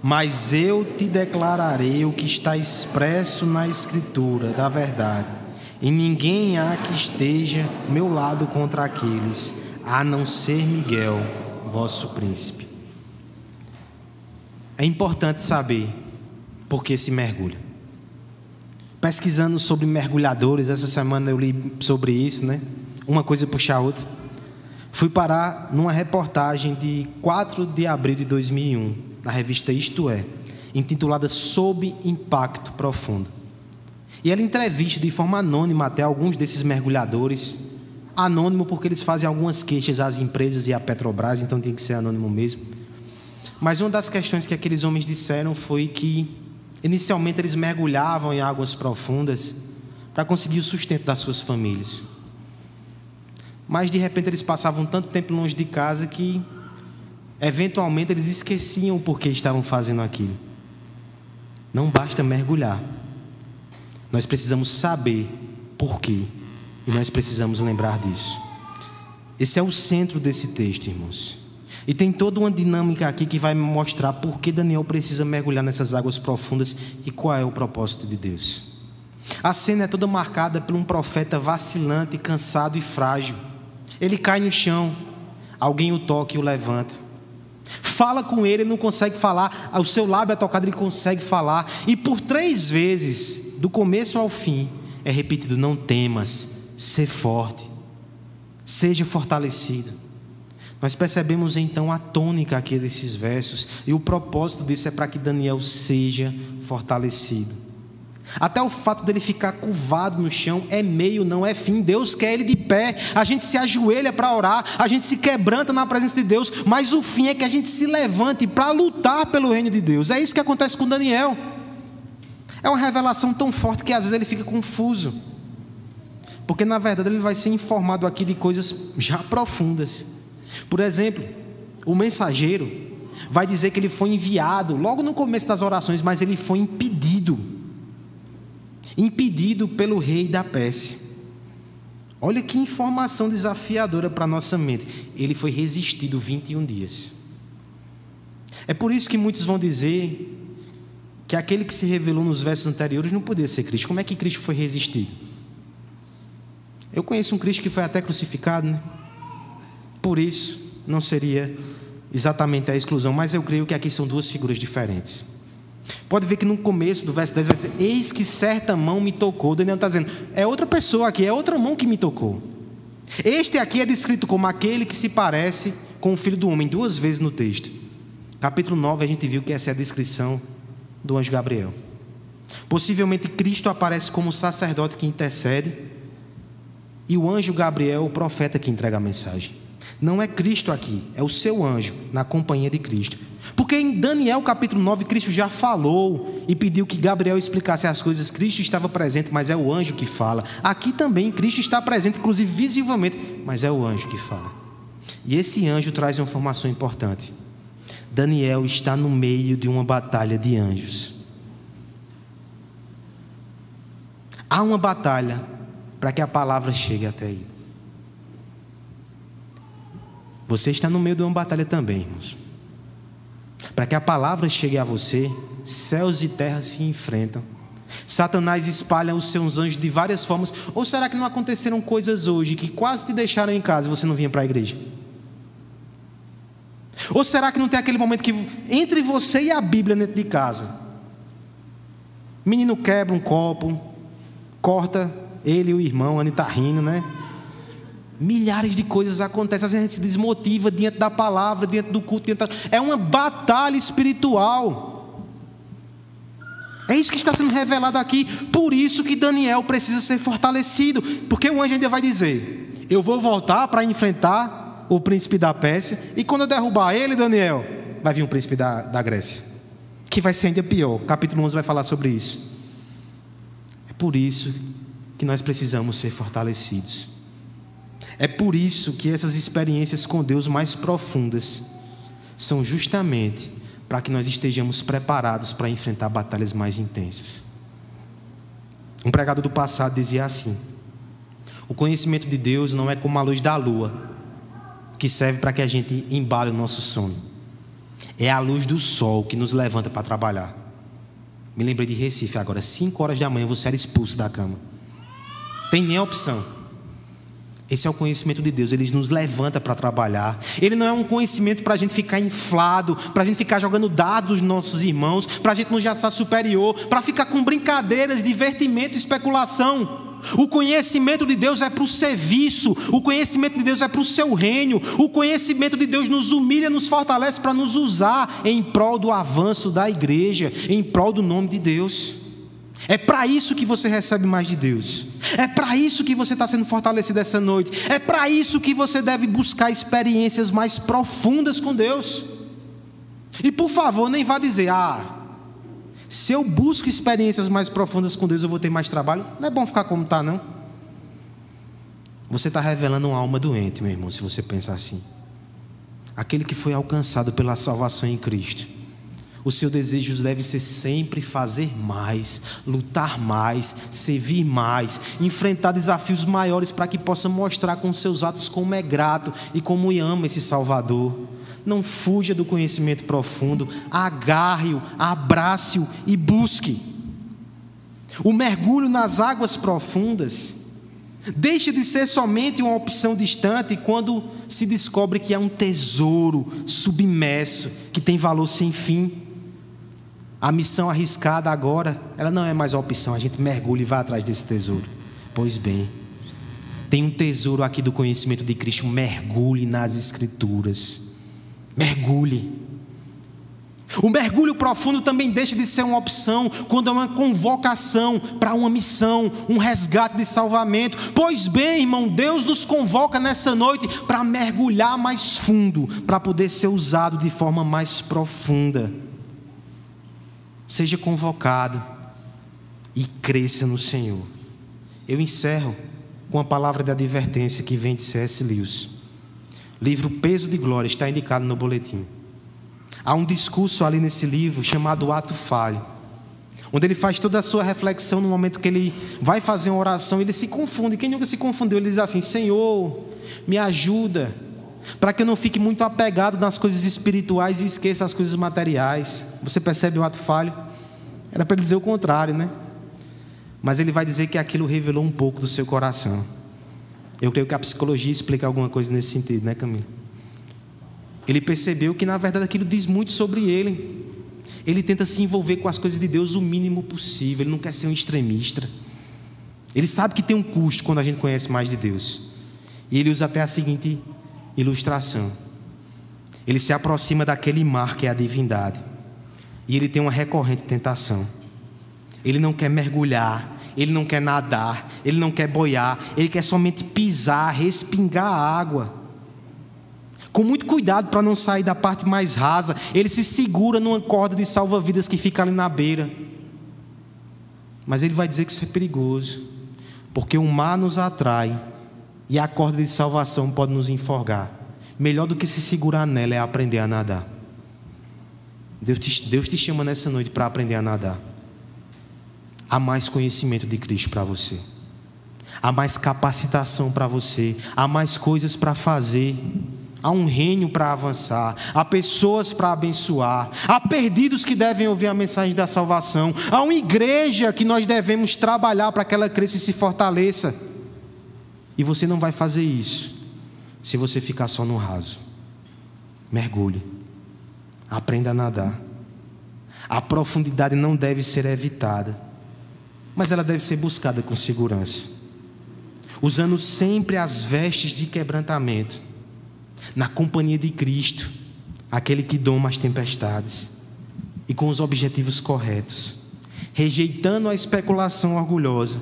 Mas eu te declararei o que está expresso na Escritura, da verdade. E ninguém há que esteja meu lado contra aqueles, a não ser Miguel, vosso príncipe. É importante saber por que se mergulha. Pesquisando sobre mergulhadores, essa semana eu li sobre isso, né? Uma coisa puxa a outra. Fui parar numa reportagem de 4 de abril de 2001, na revista Isto É, intitulada Sob Impacto Profundo. E ela entrevista de forma anônima até alguns desses mergulhadores. Anônimo porque eles fazem algumas queixas às empresas e à Petrobras, então tem que ser anônimo mesmo. Mas uma das questões que aqueles homens disseram foi que inicialmente eles mergulhavam em águas profundas para conseguir o sustento das suas famílias. Mas de repente eles passavam tanto tempo longe de casa que eventualmente eles esqueciam o porquê estavam fazendo aquilo. Não basta mergulhar. Nós precisamos saber porquê. E nós precisamos lembrar disso. Esse é o centro desse texto, irmãos. E tem toda uma dinâmica aqui que vai mostrar por que Daniel precisa mergulhar nessas águas profundas e qual é o propósito de Deus. A cena é toda marcada por um profeta vacilante, cansado e frágil. Ele cai no chão, alguém o toca e o levanta. Fala com ele, ele não consegue falar, o seu lábio é tocado, ele consegue falar. E por 3 vezes, do começo ao fim, é repetido: não temas, ser forte, seja fortalecido. Nós percebemos então a tônica aqui desses versos, e o propósito disso é para que Daniel seja fortalecido. Até o fato dele ficar curvado no chão é meio, não é fim. Deus quer ele de pé, a gente se ajoelha para orar, a gente se quebranta na presença de Deus, mas o fim é que a gente se levante para lutar pelo reino de Deus. É isso que acontece com Daniel. É uma revelação tão forte que às vezes ele fica confuso, porque na verdade ele vai ser informado aqui de coisas já profundas. Por exemplo, o mensageiro vai dizer que ele foi enviado logo no começo das orações, mas ele foi impedido pelo rei da Pérsia. Olha que informação desafiadora para a nossa mente. Ele foi resistido 21 dias. É por isso que muitos vão dizer que aquele que se revelou nos versos anteriores não podia ser Cristo. Como é que Cristo foi resistido? Eu conheço um Cristo que foi até crucificado, né? Por isso não seria exatamente a exclusão, mas eu creio que aqui são 2 figuras diferentes. Pode ver que no começo do verso 10 vai dizer: eis que certa mão me tocou. Daniel está dizendo, é outra pessoa aqui, é outra mão que me tocou. Este aqui é descrito como aquele que se parece com o Filho do Homem 2 vezes no texto. Capítulo 9 a gente viu que essa é a descrição do anjo Gabriel. Possivelmente Cristo aparece como o sacerdote que intercede, e o anjo Gabriel, o profeta que entrega a mensagem. Não é Cristo aqui, é o seu anjo, na companhia de Cristo. Porque em Daniel capítulo 9, Cristo já falou e pediu que Gabriel explicasse as coisas. Cristo estava presente, mas é o anjo que fala. Aqui também Cristo está presente, inclusive visivelmente, mas é o anjo que fala. E esse anjo traz uma informação importante. Daniel está no meio de uma batalha de anjos. Há uma batalha para que a palavra chegue até ele. Você está no meio de uma batalha também, irmãos. Para que a palavra chegue a você, céus e terra se enfrentam. Satanás espalha os seus anjos de várias formas. Ou será que não aconteceram coisas hoje que quase te deixaram em casa e você não vinha para a igreja? Ou será que não tem aquele momento que entre você e a Bíblia dentro de casa? Menino quebra um copo, corta ele e o irmão, a Anitta rindo, né? Milhares de coisas acontecem, a gente se desmotiva diante da palavra, diante do culto, é uma batalha espiritual. É isso que está sendo revelado aqui. Por isso que Daniel precisa ser fortalecido, porque o anjo ainda vai dizer: eu vou voltar para enfrentar o príncipe da Pérsia, e quando eu derrubar ele, Daniel, vai vir o príncipe da Grécia, que vai ser ainda pior. Capítulo 11 vai falar sobre isso. É por isso que nós precisamos ser fortalecidos. É por isso que essas experiências com Deus mais profundas são justamente para que nós estejamos preparados para enfrentar batalhas mais intensas. Um pregador do passado dizia assim: o conhecimento de Deus não é como a luz da lua, que serve para que a gente embale o nosso sono. É a luz do sol que nos levanta para trabalhar. Me lembrei de Recife agora, 5 horas da manhã você era expulso da cama. Tem nem opção. Esse é o conhecimento de Deus, Ele nos levanta para trabalhar. Ele não é um conhecimento para a gente ficar inflado, para a gente ficar jogando dados nos nossos irmãos, para a gente nos achar superior, para ficar com brincadeiras, divertimento, especulação. O conhecimento de Deus é para o serviço, o conhecimento de Deus é para o seu reino, o conhecimento de Deus nos humilha, nos fortalece para nos usar em prol do avanço da igreja, em prol do nome de Deus. É para isso que você recebe mais de Deus, é para isso que você está sendo fortalecido essa noite, é para isso que você deve buscar experiências mais profundas com Deus. E por favor, nem vá dizer: se eu busco experiências mais profundas com Deus, eu vou ter mais trabalho. Não é bom ficar como está, não. Você está revelando uma alma doente, meu irmão, se você pensar assim. Aquele que foi alcançado pela salvação em Cristo, o seu desejo deve ser sempre fazer mais, lutar mais, servir mais, enfrentar desafios maiores para que possa mostrar com seus atos como é grato e como ama esse Salvador. Não fuja do conhecimento profundo, agarre-o, abrace-o e busque. O mergulho nas águas profundas deixa de ser somente uma opção distante quando se descobre que há um tesouro submerso que tem valor sem fim. A missão arriscada agora, ela não é mais a opção, a gente mergulha e vai atrás desse tesouro. Pois bem, tem um tesouro aqui do conhecimento de Cristo. Mergulhe nas Escrituras, mergulhe. O mergulho profundo também deixa de ser uma opção quando é uma convocação para uma missão, um resgate de salvamento. Pois bem, irmão, Deus nos convoca nessa noite para mergulhar mais fundo, para poder ser usado de forma mais profunda. Seja convocado e cresça no Senhor. Eu encerro com a palavra de advertência que vem de C.S. Lewis. Livro Peso de Glória, está indicado no boletim. Há um discurso ali nesse livro chamado Ato Falho, onde ele faz toda a sua reflexão no momento que ele vai fazer uma oração. Ele se confunde. Quem nunca se confundeu? Ele diz assim: Senhor, me ajuda para que eu não fique muito apegado nas coisas espirituais e esqueça as coisas materiais. Você percebe o ato falho? Era para ele dizer o contrário, né? Mas ele vai dizer que aquilo revelou um pouco do seu coração. Eu creio que a psicologia explica alguma coisa nesse sentido, né, Camila? Ele percebeu que na verdade aquilo diz muito sobre ele. Ele tenta se envolver com as coisas de Deus o mínimo possível. Ele não quer ser um extremista. Ele sabe que tem um custo quando a gente conhece mais de Deus. E ele usa até a seguinte ilustração: ele se aproxima daquele mar que é a divindade, e ele tem uma recorrente tentação. Ele não quer mergulhar, ele não quer nadar, ele não quer boiar, ele quer somente pisar, respingar a água. Com muito cuidado para não sair da parte mais rasa, ele se segura numa corda de salva-vidas que fica ali na beira. Mas ele vai dizer que isso é perigoso, porque o mar nos atrai e a corda de salvação pode nos enforcar. Melhor do que se segurar nela é aprender a nadar. Deus te chama nessa noite para aprender a nadar. Há mais conhecimento de Cristo para você. Há mais capacitação para você. Há mais coisas para fazer. Há um reino para avançar. Há pessoas para abençoar. Há perdidos que devem ouvir a mensagem da salvação. Há uma igreja que nós devemos trabalhar para que ela cresça e se fortaleça. E você não vai fazer isso se você ficar só no raso. Mergulhe. Aprenda a nadar. A profundidade não deve ser evitada, mas ela deve ser buscada com segurança, usando sempre as vestes de quebrantamento, na companhia de Cristo, aquele que doma as tempestades, e com os objetivos corretos, rejeitando a especulação orgulhosa,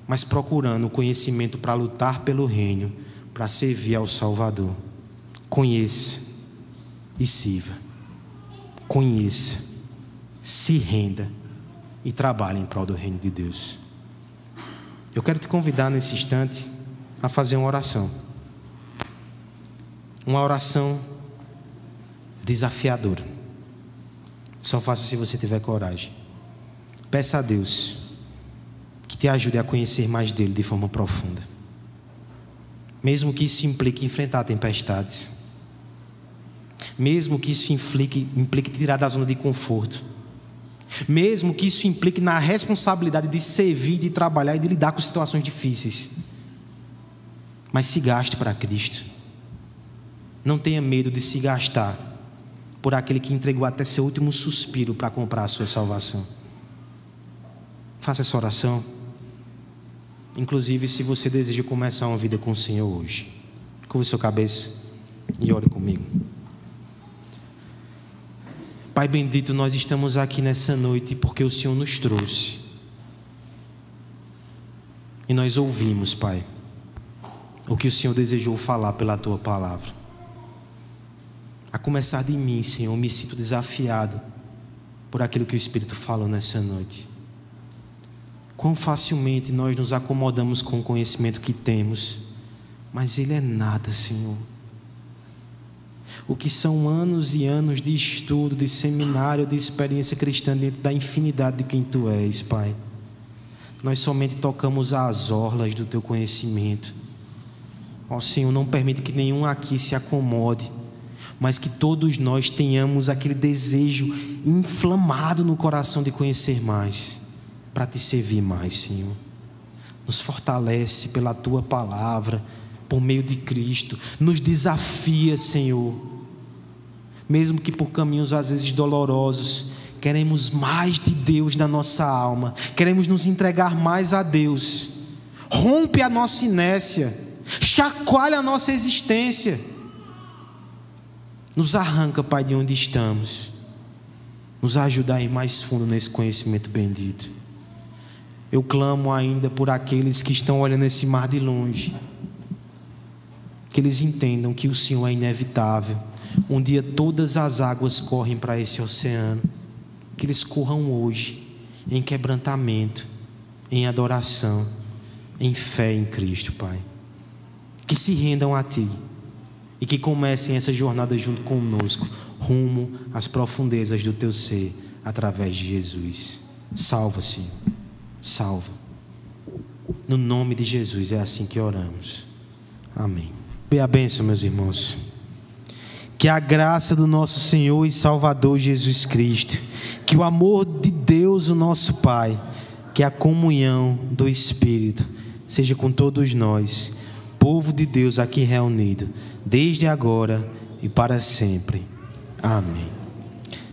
mas procurando o conhecimento para lutar pelo reino, para servir ao Salvador. Conheça e sirva. Conheça, se renda e trabalhe em prol do reino de Deus. Eu quero te convidar nesse instante a fazer uma oração. Uma oração desafiadora. Só faça se você tiver coragem. Peça a Deus que te ajude a conhecer mais dele de forma profunda. Mesmo que isso implique enfrentar tempestades. Mesmo que isso implique tirar da zona de conforto. Mesmo que isso implique na responsabilidade de servir, de trabalhar e de lidar com situações difíceis. Mas se gaste para Cristo. Não tenha medo de se gastar por aquele que entregou até seu último suspiro para comprar a sua salvação. Faça essa oração. Inclusive, se você deseja começar uma vida com o Senhor hoje, curva sua cabeça e ore comigo. Pai bendito, nós estamos aqui nessa noite porque o Senhor nos trouxe. E nós ouvimos, Pai, o que o Senhor desejou falar pela Tua palavra. A começar de mim, Senhor, me sinto desafiado por aquilo que o Espírito falou nessa noite. Quão facilmente nós nos acomodamos com o conhecimento que temos, mas ele é nada, Senhor. O que são anos e anos de estudo, de seminário, de experiência cristã dentro da infinidade de quem Tu és, Pai. Nós somente tocamos as orlas do Teu conhecimento. Ó Senhor, não permite que nenhum aqui se acomode, mas que todos nós tenhamos aquele desejo inflamado no coração de conhecer mais, para Te servir mais, Senhor. Nos fortalece pela Tua palavra, por meio de Cristo. Nos desafia, Senhor. Mesmo que por caminhos às vezes dolorosos, queremos mais de Deus na nossa alma. Queremos nos entregar mais a Deus. Rompe a nossa inércia. Chacoalha a nossa existência. Nos arranca, Pai, de onde estamos. Nos ajuda a ir mais fundo nesse conhecimento bendito. Eu clamo ainda por aqueles que estão olhando esse mar de longe. Que eles entendam que o Senhor é inevitável. Um dia todas as águas correm para esse oceano. Que eles corram hoje em quebrantamento, em adoração, em fé em Cristo, Pai. Que se rendam a Ti e que comecem essa jornada junto conosco, rumo às profundezas do Teu ser, através de Jesus. Salva, Senhor. Salva. No nome de Jesus é assim que oramos. Amém. Dê a bênção, meus irmãos. Que a graça do nosso Senhor e Salvador Jesus Cristo, que o amor de Deus, o nosso Pai, que a comunhão do Espírito seja com todos nós, povo de Deus aqui reunido, desde agora e para sempre. Amém.